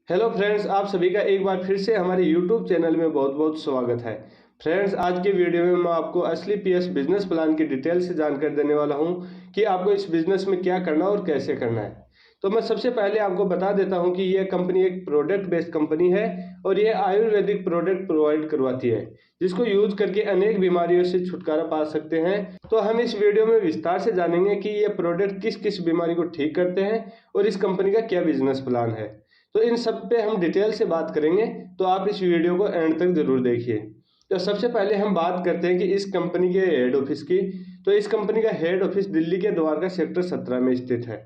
Hello friends, आप सभी का एक बार फिर से हमारे यूट्यूब चैनल में बहुत बहुत स्वागत है। फ्रेंड्स, आज के वीडियो में मैं आपको असली पीएस बिजनेस प्लान की डिटेल से जानकारी देने वाला हूं कि आपको इस बिजनेस में क्या करना और कैसे करना है। तो मैं सबसे पहले आपको बता देता हूं कि यह कंपनी एक प्रोडक्ट बेस्ड कंपनी है और यह आयुर्वेदिक प्रोडक्ट प्रोवाइड करवाती है, जिसको यूज करके अनेक बीमारियों से छुटकारा पा सकते हैं। तो हम इस वीडियो में विस्तार से जानेंगे कि यह प्रोडक्ट किस किस बीमारी को ठीक करते हैं और इस कंपनी का क्या बिजनेस प्लान है। तो इन सब पे हम डिटेल से बात करेंगे, तो आप इस वीडियो को एंड तक जरूर देखिए। तो सबसे पहले हम बात करते हैं कि इस कंपनी के हेड ऑफिस की। तो इस कंपनी का हेड ऑफिस दिल्ली के द्वारका सेक्टर 17 में स्थित है।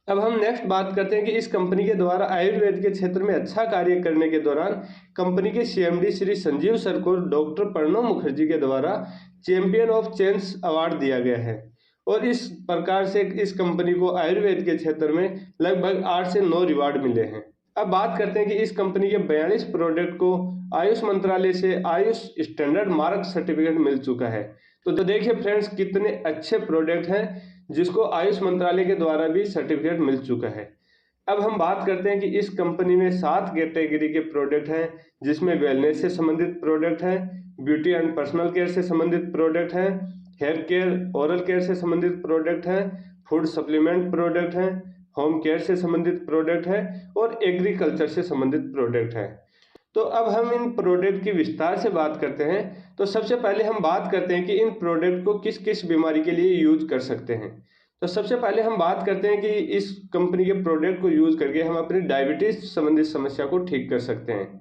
अब हम नेक्स्ट बात करते हैं कि इस कंपनी के द्वारा आयुर्वेद के क्षेत्र में अच्छा कार्य करने के दौरान कंपनी के सीएमडी श्री संजीव सर को डॉक्टर प्रणव मुखर्जी के द्वारा चैंपियन ऑफ चेंज अवार्ड दिया गया है। और इस प्रकार से इस कंपनी को आयुर्वेद के क्षेत्र में लगभग 8 से 9 रिवार्ड मिले हैं। अब बात करते हैं कि इस कंपनी के 42 प्रोडक्ट को आयुष मंत्रालय से आयुष स्टैंडर्ड मार्क सर्टिफिकेट मिल चुका है। तो देखिए फ्रेंड्स, कितने अच्छे प्रोडक्ट हैं जिसको आयुष मंत्रालय के द्वारा भी सर्टिफिकेट मिल चुका है। अब हम बात करते हैं कि इस कंपनी में 7 कैटेगरी के प्रोडक्ट हैं, जिसमें वेलनेस से संबंधित प्रोडक्ट हैं, ब्यूटी एंड पर्सनल केयर से संबंधित प्रोडक्ट हैं, हेयर केयर ओरल केयर से संबंधित प्रोडक्ट हैं, फूड सप्लीमेंट प्रोडक्ट हैं, होम केयर से संबंधित प्रोडक्ट है और एग्रीकल्चर से संबंधित प्रोडक्ट है। तो अब हम इन प्रोडक्ट की विस्तार से बात करते हैं। तो सबसे पहले हम बात करते हैं कि इन प्रोडक्ट को किस किस बीमारी के लिए यूज कर सकते हैं। तो सबसे पहले हम बात करते हैं कि इस कंपनी के प्रोडक्ट को यूज करके हम अपनी डायबिटीज संबंधित समस्या को ठीक कर सकते हैं।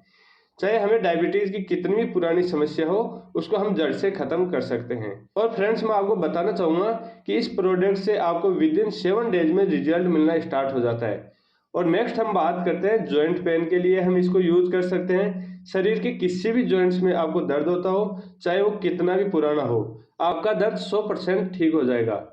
चाहे हमें डायबिटीज की कितनी भी पुरानी समस्या हो, उसको हम जड़ से खत्म कर सकते हैं। और फ्रेंड्स, मैं आपको बताना चाहूंगा कि इस प्रोडक्ट से आपको विद इन 7 डेज में रिजल्ट मिलना स्टार्ट हो जाता है। और नेक्स्ट हम बात करते हैं जॉइंट पेन के लिए हम इसको यूज कर सकते हैं। शरीर के किसी भी जॉइंट्स में आपको दर्द होता हो, चाहे वो कितना भी पुराना हो, आपका दर्द 100% ठीक हो जाएगा।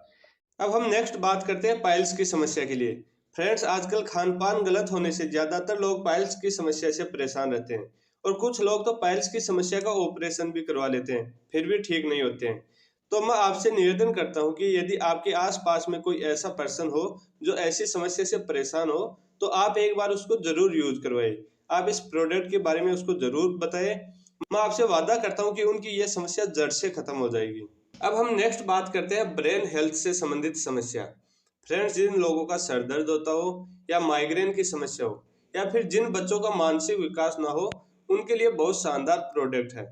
अब हम नेक्स्ट बात करते हैं पाइल्स की समस्या के लिए। फ्रेंड्स, आजकल खान पान गलत होने से ज्यादातर लोग पाइल्स की समस्या से परेशान रहते हैं और कुछ लोग तो पाइल्स की समस्या का ऑपरेशन भी करवा लेते हैं, फिर भी ठीक नहीं होते हैं। तो मैं आपसे निवेदन करता हूं कि यदि आपके आसपास में कोई ऐसा पर्सन हो जो ऐसी समस्या से परेशान हो, तो आप एक बार उसको जरूर यूज करवाए। आप इस प्रोडक्ट के बारे में उसको जरूर बताएं। मैं आपसे वादा करता हूं कि उनकी यह समस्या जड़ से खत्म हो जाएगी। अब हम नेक्स्ट बात करते हैं ब्रेन हेल्थ से संबंधित समस्या। फ्रेंड्स, जिन लोगों का सर दर्द होता हो या माइग्रेन की समस्या हो या फिर जिन बच्चों का मानसिक विकास ना हो, उनके लिए बहुत शानदार प्रोडक्ट है।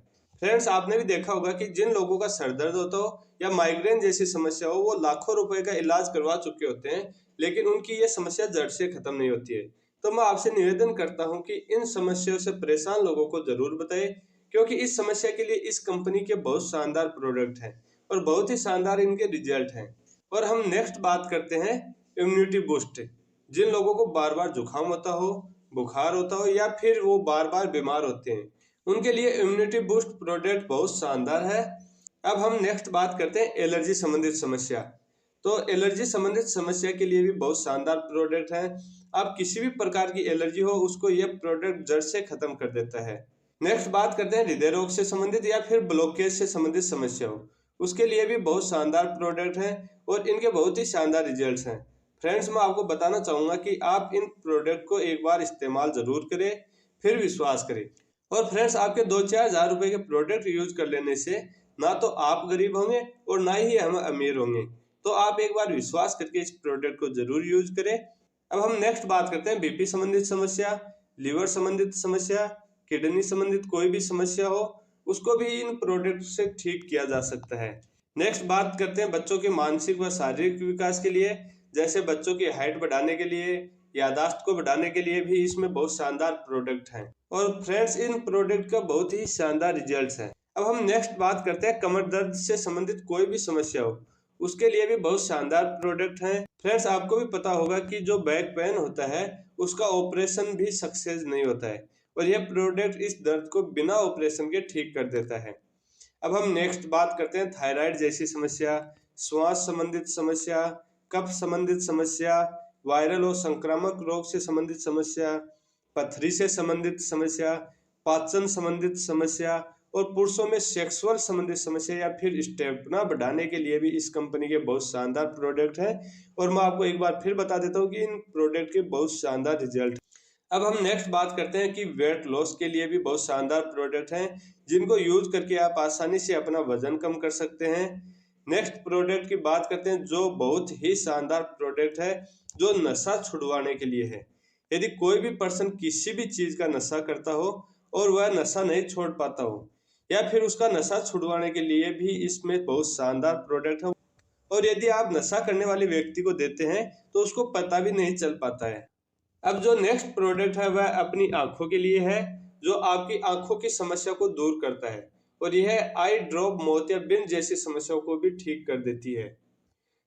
फ्रेंड्स, आपने भी देखा होगा कि जिन लोगों का सर दर्द होता हो या माइग्रेन जैसी समस्या हो, वो लाखों रुपए का इलाज करवा चुके होते हैं, लेकिन उनकी ये समस्या जड़ से खत्म नहीं होती है। तो मैं आपसे निवेदन करता हूँ कि इन समस्याओं से परेशान लोगों को जरूर बताएं, क्योंकि इस समस्या के लिए इस कंपनी के बहुत शानदार प्रोडक्ट हैं और बहुत ही शानदार इनके रिजल्ट हैं। और हम नेक्स्ट बात करते हैं इम्यूनिटी बूस्ट। जिन लोगों को बार बार जुकाम होता हो, बुखार होता हो या फिर वो बार बार बीमार होते हैं, उनके लिए इम्यूनिटी बूस्ट प्रोडक्ट बहुत शानदार है। अब हम नेक्स्ट बात करते हैं एलर्जी संबंधित समस्या। तो एलर्जी संबंधित समस्या के लिए भी बहुत शानदार प्रोडक्ट है। आप किसी भी प्रकार की एलर्जी हो, उसको यह प्रोडक्ट जड़ से खत्म कर देता है। नेक्स्ट बात करते हैं हृदय रोग से संबंधित या फिर ब्लॉकेज से संबंधित समस्या हो, उसके लिए भी बहुत शानदार प्रोडक्ट हैं और इनके बहुत ही शानदार रिजल्ट्स हैं। फ्रेंड्स, मैं आपको बताना चाहूंगा कि आप इन प्रोडक्ट को एक बार इस्तेमाल जरूर करें, फिर विश्वास करें। और फ्रेंड्स, आपके 2-4 हजार रुपए के प्रोडक्ट यूज कर लेने से ना तो आप गरीब होंगे और ना ही हम अमीर होंगे। तो आप एक बार विश्वास करके इस प्रोडक्ट को जरूर यूज करें। अब हम नेक्स्ट बात करते हैं बीपी संबंधित समस्या, लिवर संबंधित समस्या, किडनी संबंधित कोई भी समस्या हो, उसको भी इन प्रोडक्ट से ठीक किया जा सकता है। नेक्स्ट बात करते हैं बच्चों के मानसिक व शारीरिक विकास के लिए, जैसे बच्चों की हाइट बढ़ाने के लिए, यादाश्त को बढ़ाने के लिए भी इसमें बहुत शानदार प्रोडक्ट हैं। और फ्रेंड्स, इन प्रोडक्ट का बहुत ही शानदार रिजल्ट्स हैं। अब हम नेक्स्ट बात करते हैं कमर दर्द से संबंधित कोई भी समस्या हो, उसके लिए भी बहुत शानदार प्रोडक्ट हैं। फ्रेंड्स, आपको भी पता होगा कि जो बैक पेन होता है उसका ऑपरेशन भी सक्सेस नहीं होता है, और यह प्रोडक्ट इस दर्द को बिना ऑपरेशन के ठीक कर देता है। अब हम नेक्स्ट बात करते हैं थायराइड जैसी समस्या, श्वास संबंधित समस्या, कफ संबंधित समस्या, वायरल और संक्रामक रोग से संबंधित समस्या, पथरी से संबंधित समस्या, पाचन संबंधित समस्या और पुरुषों में सेक्सुअल संबंधित समस्या या फिर स्टेमिना बढ़ाने के लिए भी इस कंपनी के बहुत शानदार प्रोडक्ट हैं। और मैं आपको एक बार फिर बता देता हूँ कि इन प्रोडक्ट के बहुत शानदार रिजल्ट। अब हम नेक्स्ट बात करते हैं कि वेट लॉस के लिए भी बहुत शानदार प्रोडक्ट हैं जिनको यूज करके आप आसानी से अपना वजन कम कर सकते हैं। नेक्स्ट प्रोडक्ट की बात करते हैं जो बहुत ही शानदार प्रोडक्ट है, जो नशा छुड़वाने के लिए है। यदि कोई भी पर्सन किसी भी चीज का नशा करता हो और वह नशा नहीं छोड़ पाता हो, या फिर उसका नशा छुड़वाने के लिए भी इसमें बहुत शानदार प्रोडक्ट है। और यदि आप नशा करने वाले व्यक्ति को देते हैं तो उसको पता भी नहीं चल पाता है। अब जो नेक्स्ट प्रोडक्ट है वह अपनी आंखों के लिए है, जो आपकी आंखों की समस्या को दूर करता है और यह आई ड्रॉप मोतियाबिंद जैसी समस्याओं को भी ठीक कर देती है।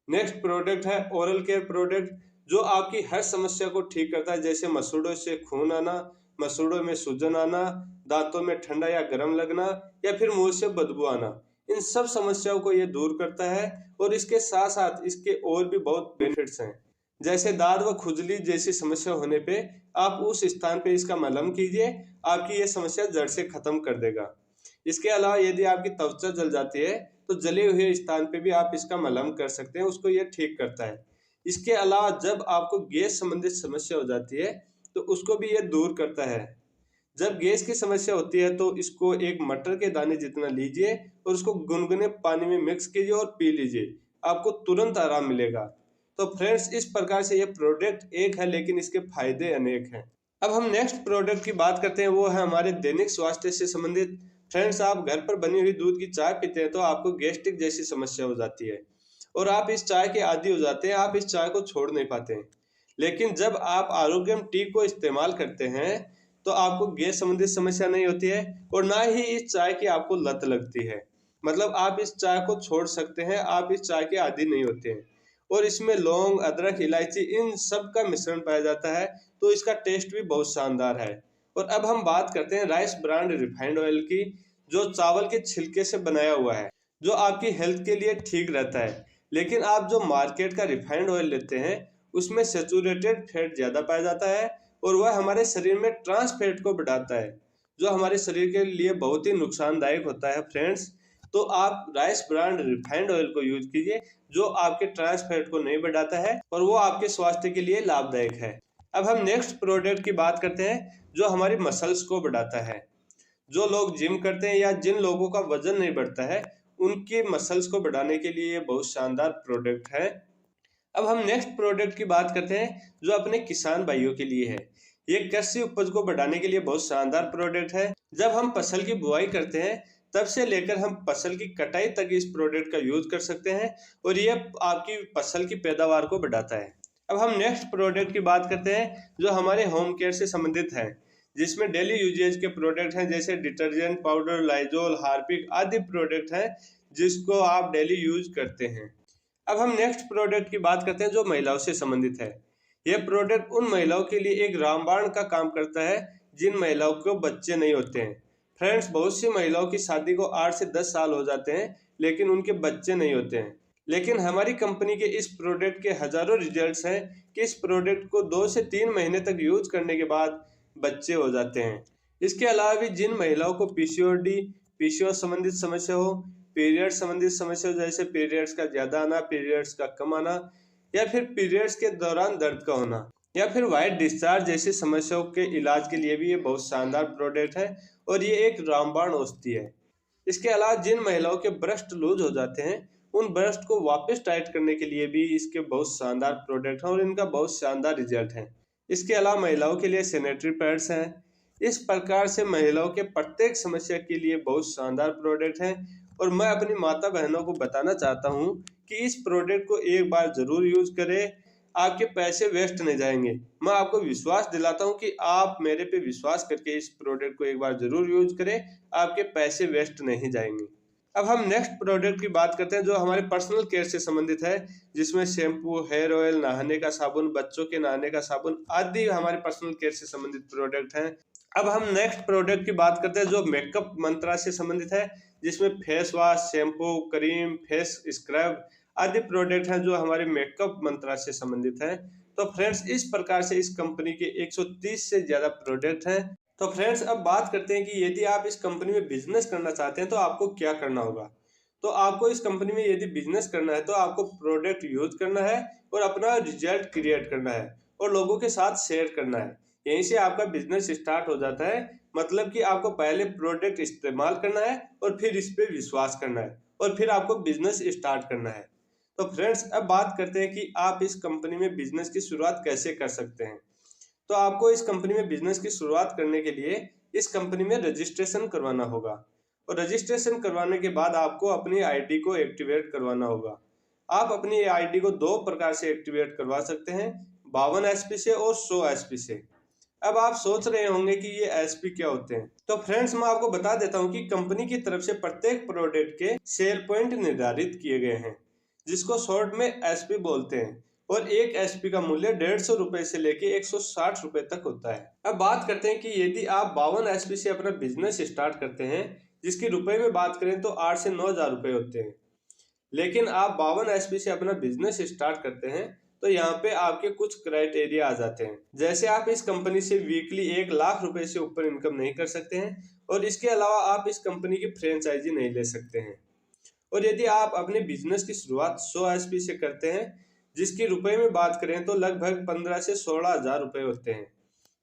नेक्स्ट प्रोडक्ट है ओरल केयर प्रोडक्ट, जो आपकी हर समस्या को ठीक करता है, जैसे मसूड़ों से खून आना, मसूड़ों में सूजन आना, दांतों में ठंडा या गर्म लगना, या फिर मुंह से बदबू आना। इन सब समस्याओं को ये दूर करता है और इसके साथ साथ इसके और भी बहुत बेनिफिट्स हैं, जैसे दाद व खुजली जैसी समस्या होने पे आप उस स्थान पे इसका मलहम कीजिए, आपकी ये समस्या जड़ से खत्म कर देगा। इसके अलावा यदि आपकी त्वचा जल जाती है तो जले हुए स्थान पे भी आप इसका मलहम कर सकते हैं, उसको ये ठीक करता है। इसके अलावा जब आपको गैस संबंधित समस्या हो जाती है तो उसको भी ये दूर करता है। जब गैस की समस्या होती है तो इसको एक मटर के दाने जितना लीजिए और उसको गुनगुने पानी में मिक्स कीजिए और पी लीजिए, आपको तुरंत आराम मिलेगा। तो फ्रेंड्स, इस प्रकार से ये प्रोडक्ट एक है लेकिन इसके फायदे अनेक हैं। अब हम नेक्स्ट प्रोडक्ट की बात करते हैं, वो है हमारे दैनिक स्वास्थ्य से संबंधित। फ्रेंड्स, आप घर पर बनी हुई दूध की चाय पीते हैं तो आपको गैस्ट्रिक जैसी समस्या हो जाती है और आप इस चाय के आदी हो जाते हैं, आप इस चाय को छोड़ नहीं पाते हैं। लेकिन जब आप आरोग्यम टी को इस्तेमाल करते हैं तो आपको गैस संबंधित समस्या नहीं होती है और ना ही इस चाय की आपको लत लगती है। मतलब आप इस चाय को छोड़ सकते हैं, आप इस चाय के आदी नहीं होते हैं। और इसमें लौंग, अदरक, इलायची इन सब का मिश्रण पाया जाता है, तो इसका टेस्ट भी बहुत शानदार है। और अब हम बात करते हैं राइस ब्रांड रिफाइंड ऑयल की, जो चावल के छिलके से बनाया हुआ है, जो आपकी हेल्थ के लिए ठीक रहता है। लेकिन आप जो मार्केट का रिफाइंड ऑयल लेते हैं उसमें सेचुरेटेड फैट ज़्यादा पाया जाता है और वह हमारे शरीर में ट्रांस फैट को बढ़ाता है, जो हमारे शरीर के लिए बहुत ही नुकसानदायक होता है। फ्रेंड्स, तो आप राइस ब्रांड रिफाइंड ऑयल को यूज कीजिए, जो आपके ट्रांस फैट को नहीं बढ़ाता है और वो आपके स्वास्थ्य के लिए लाभदायक है। अब हम नेक्स्ट प्रोडक्ट की बात करते हैं जो हमारी मसल्स को बढ़ाता है। जो लोग जिम करते हैं या जिन लोगों का वजन नहीं बढ़ता है, उनकी मसल्स को बढ़ाने के लिए ये बहुत शानदार प्रोडक्ट है। अब हम नेक्स्ट प्रोडक्ट की बात करते हैं जो अपने किसान भाइयों के लिए है। ये कृषि उपज को बढ़ाने के लिए बहुत शानदार प्रोडक्ट है। जब हम फसल की बुआई करते हैं तब से लेकर हम फसल की कटाई तक इस प्रोडक्ट का यूज कर सकते हैं और ये आपकी फसल की पैदावार को बढ़ाता है। अब हम नेक्स्ट प्रोडक्ट की बात करते हैं जो हमारे होम केयर से संबंधित है, जिसमें डेली यूजेज के प्रोडक्ट हैं, जैसे डिटर्जेंट पाउडर, लाइजोल, हार्पिक आदि प्रोडक्ट हैं जिसको आप डेली यूज करते हैं। अब हम नेक्स्ट प्रोडक्ट की बात करते हैं जो महिलाओं से संबंधित है। यह प्रोडक्ट उन महिलाओं के लिए एक रामबाण का काम करता है जिन महिलाओं को बच्चे नहीं होते हैं। फ्रेंड्स, बहुत सी महिलाओं की शादी को 8 से 10 साल हो जाते हैं लेकिन उनके बच्चे नहीं होते हैं। लेकिन हमारी कंपनी के इस प्रोडक्ट के हजारों रिजल्ट्स हैं कि इस प्रोडक्ट को 2 से 3 महीने तक यूज करने के बाद बच्चे हो जाते हैं। इसके अलावा भी जिन महिलाओं को पीसीओडी, पीसीओएस संबंधित समस्या हो, पीरियड संबंधित समस्या जैसे पीरियड्स का ज्यादा आना, पीरियड्स का कम आना, या फिर पीरियड्स के दौरान दर्द का होना, या फिर वाइट डिस्चार्ज जैसी समस्याओं के इलाज के लिए भी ये बहुत शानदार प्रोडक्ट है और ये एक रामबाण औषधि है। इसके अलावा जिन महिलाओं के ब्रेस्ट लूज हो जाते हैं उन ब्रेस्ट को वापस टाइट करने के लिए भी इसके बहुत शानदार प्रोडक्ट हैं और इनका बहुत शानदार रिजल्ट है। इसके अलावा महिलाओं के लिए सैनिटरी पैड्स हैं। इस प्रकार से महिलाओं के प्रत्येक समस्या के लिए बहुत शानदार प्रोडक्ट हैं और मैं अपनी माता बहनों को बताना चाहता हूँ कि इस प्रोडक्ट को एक बार जरूर यूज करें, आपके पैसे वेस्ट नहीं जाएंगे। मैं आपको विश्वास दिलाता हूँ कि आप मेरे पे विश्वास करके इस प्रोडक्ट को एक बार जरूर यूज करें, आपके पैसे वेस्ट नहीं जाएंगे। अब हम नेक्स्ट प्रोडक्ट की बात करते हैं जो हमारे पर्सनल केयर से संबंधित है, जिसमें शैम्पू, हेयर ऑयल, नहाने का साबुन, बच्चों के नहाने का साबुन आदि हमारे पर्सनल केयर से संबंधित प्रोडक्ट हैं। अब हम नेक्स्ट प्रोडक्ट की बात करते हैं जो मेकअप मंत्रा से संबंधित है, जिसमें face wash, shampoo, cream, face scrub आदि प्रोडक्ट हैं जो हमारे मेकअप मंत्रा से संबंधित हैं। तो फ्रेंड्स, इस प्रकार से इस कंपनी के 130 से ज्यादा प्रोडक्ट हैं। तो फ्रेंड्स, अब बात करते हैं कि यदि आप इस कंपनी में बिजनेस करना चाहते हैं तो आपको क्या करना होगा। तो आपको इस कंपनी में यदि बिजनेस करना है तो आपको प्रोडक्ट यूज करना है और अपना रिजल्ट क्रिएट करना है और लोगों के साथ शेयर करना है। यहीं से आपका बिजनेस स्टार्ट हो जाता है। मतलब कि आपको पहले प्रोडक्ट इस्तेमाल करना है और फिर इस पे विश्वास करना है और फिर आपको बिजनेस स्टार्ट करना है। तो फ्रेंड्स, अब बात करते हैं कि आप इस कंपनी में बिजनेस की शुरुआत कैसे कर सकते हैं। तो आपको इस कंपनी में बिजनेस की शुरुआत करने के लिए इस कंपनी में रजिस्ट्रेशन करवाना होगा और रजिस्ट्रेशन करवाने के बाद आपको अपनी आईडी को एक्टिवेट करवाना होगा। आप अपनी आईडी को दो प्रकार से एक्टिवेट करवा सकते हैं, 52 एसपी से और 100 एसपी से। अब आप सोच रहे होंगे कि ये एसपी क्या होते हैं। तो फ्रेंड्स, मैं आपको बता देता हूँ कि कंपनी की तरफ से प्रत्येक प्रोडक्ट के सेल पॉइंट निर्धारित किए गए हैं, जिसको शॉर्ट में एसपी बोलते हैं। और एक एसपी का मूल्य 150 रुपए से लेके 160 रुपए तक होता है। अब बात करते हैं कि यदि आप 52 एसपी से अपना बिजनेस स्टार्ट करते हैं, जिसकी रुपए में बात करें तो 8 से 9 हजार रुपए होते हैं, लेकिन आप 52 एसपी से अपना बिजनेस स्टार्ट करते हैं तो यहाँ पे आपके कुछ क्राइटेरिया आ जाते हैं। जैसे आप इस कंपनी से वीकली 1 लाख रुपए से ऊपर इनकम नहीं कर सकते हैं और इसके अलावा आप इस कंपनी की फ्रेंचाइजी नहीं ले सकते हैं। और यदि आप अपने बिजनेस की शुरुआत 100 एसपी से करते हैं, जिसकी रुपए में बात करें तो लगभग 15 से 16 हजार रुपए होते हैं,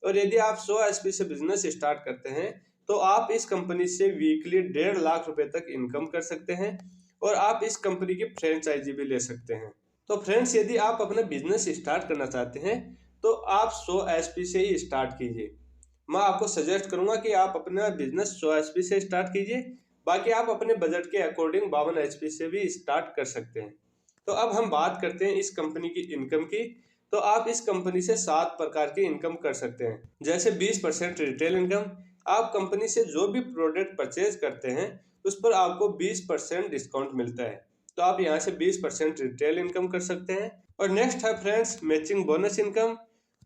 और यदि आप 100 एसपी से बिजनेस स्टार्ट करते हैं तो आप इस कंपनी से वीकली 1.5 लाख रुपए तक इनकम कर सकते हैं और आप इस कंपनी की फ्रेंचाइजी भी ले सकते हैं। तो फ्रेंड्स, यदि आप अपना बिजनेस स्टार्ट करना चाहते हैं तो आप 100 एसपी से ही स्टार्ट कीजिए। मैं आपको सजेस्ट करूंगा कि आप अपना बिजनेस 100 एसपी से स्टार्ट कीजिए। बाकी आप अपने बजट के अकॉर्डिंग 52 एचपी से भी स्टार्ट कर सकते हैं। तो अब हम बात करते हैं इस कंपनी की इनकम की। तो आप इस कंपनी से 7 प्रकार की इनकम कर सकते हैं। जैसे 20% रिटेल इनकम, आप कंपनी से जो भी प्रोडक्ट परचेज करते हैं उस पर आपको 20% डिस्काउंट मिलता है, तो आप यहाँ से 20% रिटेल इनकम कर सकते हैं। और नेक्स्ट है फ्रेंड्स मैचिंग बोनस इनकम।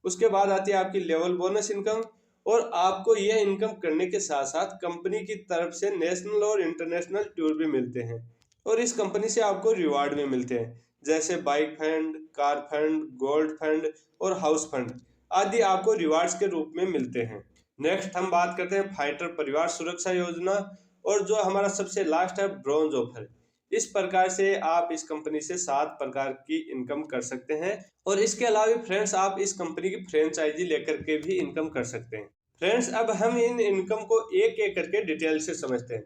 उसके बाद आती है आपकी लेवल बोनस इनकम, और आपको यह इनकम करने के साथ साथ कंपनी की तरफ से नेशनल और इंटरनेशनल टूर भी मिलते हैं और इस कंपनी से आपको रिवार्ड भी मिलते हैं, जैसे bike fund, car fund, gold fund और हाउस फंड आदि आपको रिवार्ड्स के रूप में मिलते हैं। नेक्स्ट हम बात करते हैं फाइटर परिवार सुरक्षा योजना, और जो हमारा सबसे लास्ट है ब्रॉन्ज ऑफर। इस प्रकार से आप इस कंपनी से 7 प्रकार की इनकम कर सकते हैं, और इसके अलावा फ्रेंड्स आप इस कंपनी की फ्रेंचाइजी लेकर के भी इनकम कर सकते हैं। फ्रेंड्स, अब हम इन इनकम को एक एक करके डिटेल से समझते हैं।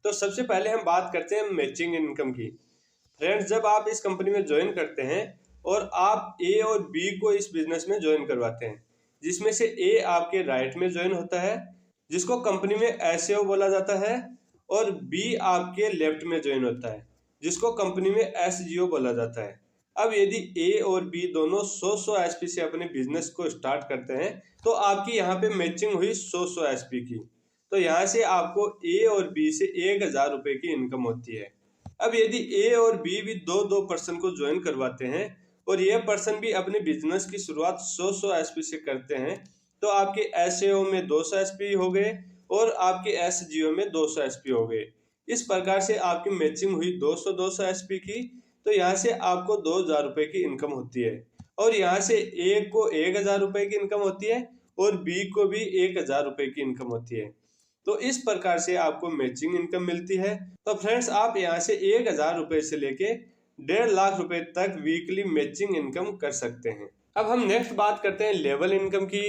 तो सबसे पहले हम बात करते हैं मैचिंग इनकम की। फ्रेंड्स, जब आप इस कंपनी में ज्वाइन करते हैं और आप ए और बी को इस बिजनेस में ज्वाइन करवाते हैं, जिसमें से ए आपके राइट में ज्वाइन होता है, जिसको कंपनी में एसएओ बोला जाता है, और बी आपके लेफ्ट में ज्वाइन होता है, जिसको कंपनी में एसजीओ बोला जाता है। अब यदि ए और बी दोनों 100 एसपी से अपने बिजनेस को स्टार्ट करते हैं तो आपकी यहाँ पे मैचिंग हुई 100 एसपी की, तो यहाँ से आपको ए और बी से 1000 रुपए की इनकम होती है। अब यदि ए और बी भी दो पर्सन को ज्वाइन करवाते हैं और ये पर्सन भी अपने बिजनेस की शुरुआत 100 एसपी से करते हैं, तो आपके एसएओ में 200 एसपी हो गए और आपके एसजीओ में 200 एसपी हो गए। इस प्रकार से आपकी मैचिंग हुई 200 एसपी की, तो यहाँ से आपको 2000 रुपए की इनकम होती है, और यहाँ से ए को 1000 रुपए की इनकम होती है और बी को भी 1000 रुपए की इनकम होती है। तो इस प्रकार से आपको मैचिंग इनकम मिलती है। तो फ्रेंड्स, आप यहाँ से 1000 रुपए से लेके 1.5 लाख रुपए तक वीकली मैचिंग इनकम कर सकते हैं। अब हम नेक्स्ट बात करते हैं लेवल इनकम की।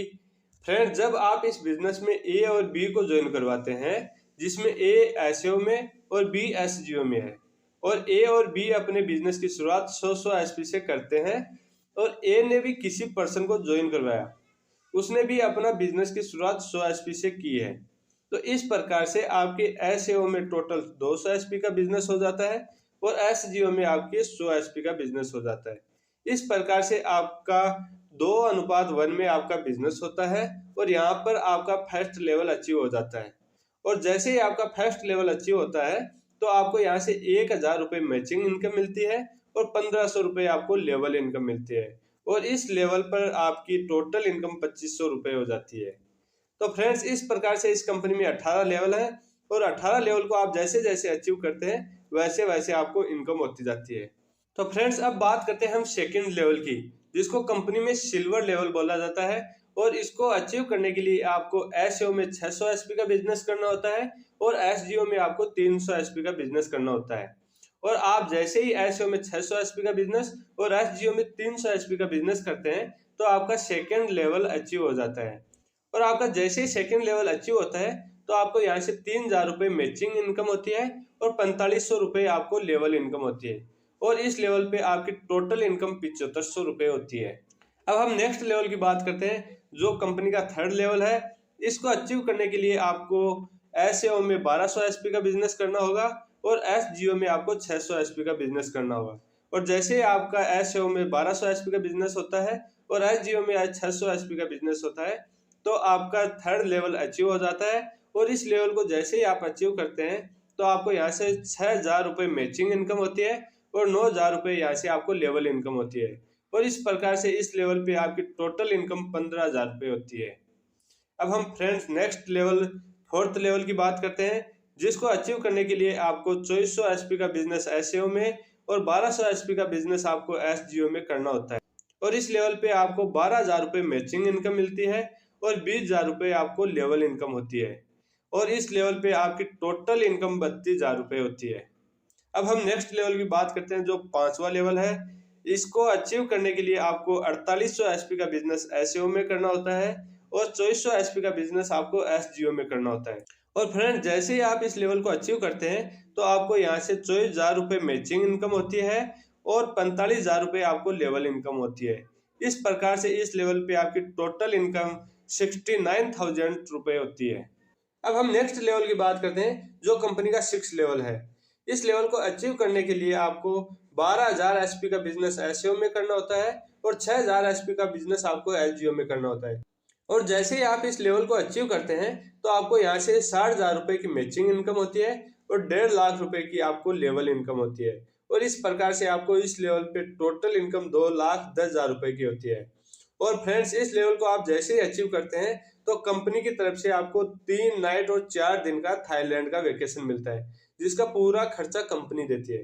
फ्रेंड्स, जब आप इस बिजनेस में ए और बी को ज्वाइन करवाते हैं, जिसमें ए एसओ में और बी एसजीओ में है, और ए और बी अपने बिजनेस की शुरुआत 100 एसपी से करते हैं, और ए ने भी किसी पर्सन को ज्वाइन करवाया, उसने भी अपना बिजनेस की शुरुआत 100 एसपी से की है, तो इस प्रकार से आपके एसएओ में टोटल 200 एसपी का बिजनेस हो जाता है और एसजीओ में आपके 100 एसपी का बिजनेस हो जाता है। इस प्रकार से आपका 2:1 में आपका बिजनेस होता है, और यहाँ पर आपका फर्स्ट लेवल अचीव हो जाता है। और जैसे ही आपका फर्स्ट लेवल अचीव होता है तो आपको यहाँ से 1000 रुपये मैचिंग इनकम मिलती है और 1500 रुपये आपको लेवल इनकम मिलती है, और इस लेवल पर आपकी टोटल इनकम 2500 रुपये हो जाती है। तो फ्रेंड्स, इस प्रकार से इस कंपनी में 18 लेवल है, और 18 लेवल को आप जैसे जैसे अचीव करते हैं वैसे वैसे आपको इनकम होती जाती है। तो फ्रेंड्स, अब बात करते हैं हम सेकंड लेवल की, जिसको कंपनी में सिल्वर लेवल बोला जाता है, और इसको अचीव करने के लिए आपको एसओ में 600 एसपी का बिजनेस करना होता है और एसजीओ में आपको 300 एसपी का बिजनेस करना होता है। और आप जैसे ही एसओ में 600 एसपी का बिजनेस और एसजीओ में 300 एसपी का बिजनेस करते हैं तो आपका सेकंड लेवल अचीव हो जाता है। और आपका जैसे ही सेकंड लेवल अचीव होता है तो आपको यहाँ से 3,000 रुपये मैचिंग इनकम होती है और 4500 रुपये आपको लेवल इनकम होती है। और इस लेवल पे आपकी टोटल इनकम 7500 रुपये होती है। अब हम नेक्स्ट लेवल की बात करते हैं, जो कंपनी का थर्ड लेवल है। इसको अचीव करने के लिए आपको एसईओ में 1200 एसपी का बिजनेस करना होगा और एसजीओ में आपको 600 एसपी का बिजनेस करना होगा। और जैसे ही आपका एसईओ में 1200 एसपी का बिजनेस होता है और एसजीओ में 600 एसपी का बिजनेस होता है तो आपका थर्ड लेवल अचीव हो जाता है। और इस लेवल को जैसे ही आप अचीव करते हैं तो आपको यहाँ से 6,000 रुपये मैचिंग इनकम होती है और 9,000 रुपये यहाँ से आपको लेवल इनकम होती है। और इस प्रकार से इस लेवल पे आपकी टोटल इनकम 15,000 रुपये होती है। अब हम friends next level fourth level की बात करते हैं, जिसको अचीव करने के लिए आपको 2400 एसपी का बिजनेस एसईओ में और 1200 एसपी का बिजनेस आपको एसजीओ में करना होता है। और इस लेवल पे आपको 12,000 रुपये मैचिंग इनकम मिलती है और 20,000 रुपये आपको लेवल इनकम होती है। और इस लेवल पे आपकी टोटल इनकम 32,000 रुपये होती है। अब हम नेक्स्ट लेवल की बात करते हैं, जो पांचवा लेवल है। इसको अचीव करने के लिए आपको 4800 एसपी का बिजनेस एसईओ में करना होता है और 2400 एसपी का बिजनेस आपको एसजीओ में करना होता है। और फ्रेंड जैसे ही आप इस लेवल को अचीव करते हैं तो आपको यहाँ से 24,000 रुपये मैचिंग इनकम होती है और 45,000 रुपये आपको लेवल इनकम होती है। इस प्रकार से इस लेवल पे आपकी टोटल इनकम 69,000 रुपये होती है। अब हम नेक्स्ट लेवल की बात करते हैं, जो कंपनी का 6 लेवल है। इस लेवल को अचीव करने के लिए आपको 12,000 एसपी का बिजनेस एसईओ में करना होता है और 6,000 एसपी का बिजनेस आपको एसजीओ में करना होता है। और जैसे ही आप इस लेवल को अचीव करते हैं तो आपको यहाँ से 60,000 रुपये की मैचिंग इनकम होती है और 1.5 लाख रुपए की आपको लेवल इनकम होती है। और इस प्रकार से आपको इस लेवल पे टोटल इनकम 2,10,000 रुपए की होती है। और फ्रेंड्स इस लेवल को आप जैसे ही अचीव करते हैं तो कंपनी की तरफ से आपको 3 नाइट और 4 दिन का थाईलैंड का वेकेशन मिलता है, जिसका पूरा खर्चा कंपनी देती है।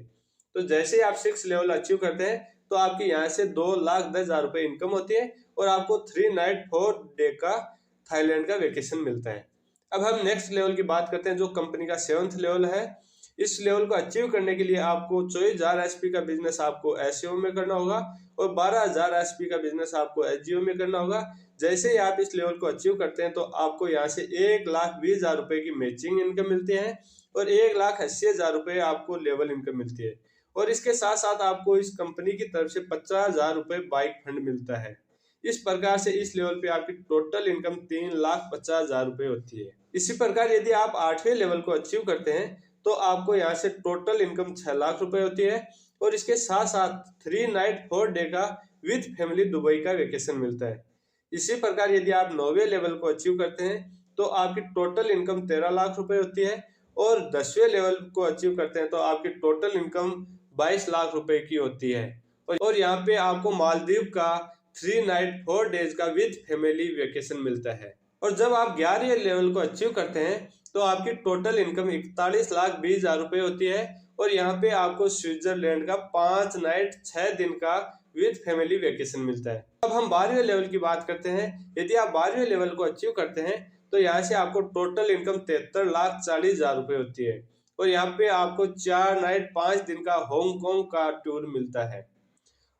तो जैसे ही आप 6 लेवल अचीव करते हैं तो आपकी यहाँ से 2,10,000 रुपये इनकम होती है और आपको 3 नाइट 4 डे का थाईलैंड का वेकेशन मिलता है। अब हम नेक्स्ट लेवल की बात करते हैं, जो कंपनी का 7th लेवल है। इस लेवल को अचीव करने के लिए आपको 24,000 एसपी का बिजनेस आपको एसईओ में करना होगा और 12,000 एसपी का बिजनेस आपको एसजीओ में करना होगा। जैसे ही आप इस लेवल को अचीव करते हैं तो आपको यहाँ से 1,20,000 रुपये की मैचिंग इनकम मिलती है और 1,80,000 रुपये आपको लेवल इनकम मिलती है। और इसके साथ साथ आपको इस कंपनी की तरफ से 50,000 रुपये बाइक फंड मिलता है। इस प्रकार से इस लेवल पे आपकी टोटल इनकम 3,50,000 रुपये होती है। इसी प्रकार यदि आप 8वें लेवल को अचीव करते हैं तो आपको यहाँ से टोटल इनकम 6 लाख रुपए होती है और इसके साथ साथ 3 नाइट 4 डे का विद फैमिली दुबई का वेकेशन मिलता है। इसी प्रकार यदि आप 9वें लेवल को अचीव करते हैं तो आपकी टोटल इनकम 13 लाख रुपए होती है और 10वें लेवल को अचीव करते हैं तो आपकी टोटल इनकम 22 लाख रुपए की होती है। और यहाँ पे आपको मालदीव का 3 नाइट 4 डेज का विद फैमिली वेकेशन मिलता है। और जब आप 11वें लेवल को अचीव करते हैं तो आपकी टोटल इनकम 41,20,000 रुपये होती है और यहाँ पे आपको स्विट्जरलैंड का 5 नाइट 6 दिन का विद फैमिली वेकेशन मिलता है। अब हम 12वें लेवल की बात करते हैं। यदि आप 12वें लेवल को अचीव करते हैं तो यहाँ से आपको टोटल इनकम 73,40,000 रुपये होती है और यहाँ पे आपको 4 नाइट 5 दिन का हांगकांग का टूर मिलता है।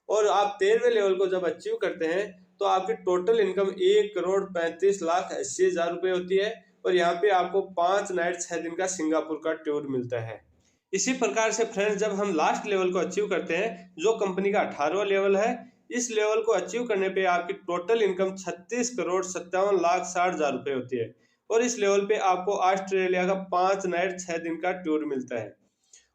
और आप 13वें लेवल को जब अचीव करते हैं तो आपकी टोटल इनकम 1,35,80,000 रुपये होती है और यहाँ पे आपको 5 नाइट 6 दिन का सिंगापुर का टूर मिलता है। इसी प्रकार से फ्रेंड्स जब हम लास्ट लेवल को अचीव करते हैं, जो कंपनी का 18वां लेवल है, इस लेवल को अचीव करने पे आपकी टोटल इनकम 36,57,60,000 रुपये होती है और इस लेवल पे आपको ऑस्ट्रेलिया का 5 नाइट 6 दिन का टूर मिलता है।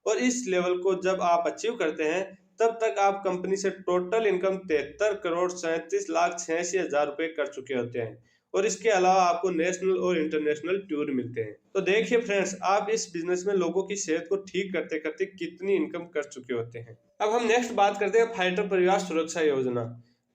और इस लेवल को जब आप अचीव करते हैं तब तक आप कंपनी से टोटल इनकम 73,37,86,000 रुपये कर चुके होते हैं और इसके अलावा आपको नेशनल और इंटरनेशनल टूर मिलते हैं। तो देखिए फ्रेंड्स, आप इस बिजनेस में लोगों की सेहत को ठीक करते करते कितनी इनकम कर चुके होते हैं। अब हम नेक्स्ट बात करते हैं फाइटर परिवार सुरक्षा योजना।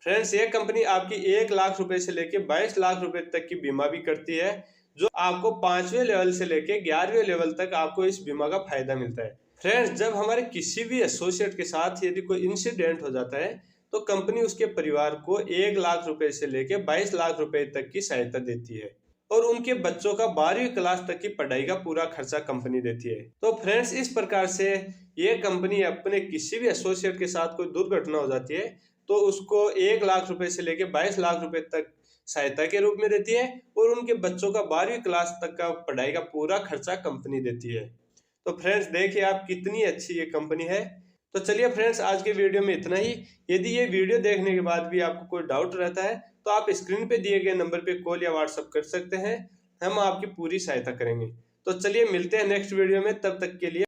फ्रेंड्स ये कंपनी आपकी 1 लाख रुपए से लेके 22 लाख रुपए तक की बीमा भी करती है, जो आपको 5वें लेवल से लेके 11वें लेवल तक आपको इस बीमा का फायदा मिलता है। फ्रेंड्स जब हमारे किसी भी एसोसिएट के साथ यदि कोई इंसिडेंट हो जाता है तो कंपनी उसके परिवार को 1 लाख रुपए से लेके 22 लाख रुपए तक की सहायता देती है और उनके बच्चों का 12वीं क्लास तक की पढ़ाई का पूरा खर्चा कंपनी देती है। तो फ्रेंड्स इस प्रकार से ये कंपनी अपने किसी भी एसोसिएट के साथ कोई दुर्घटना हो जाती है तो उसको 1 लाख रुपए से लेके 22 लाख रुपए तक सहायता के रूप में देती है और उनके बच्चों का 12वीं क्लास तक का पढ़ाई का पूरा खर्चा कंपनी देती है। तो फ्रेंड्स देखिए आप कितनी अच्छी ये कंपनी है। तो चलिए फ्रेंड्स आज के वीडियो में इतना ही। यदि ये वीडियो देखने के बाद भी आपको कोई डाउट रहता है तो आप स्क्रीन पे दिए गए नंबर पे कॉल या व्हाट्सएप कर सकते हैं, हम आपकी पूरी सहायता करेंगे। तो चलिए मिलते हैं नेक्स्ट वीडियो में, तब तक के लिए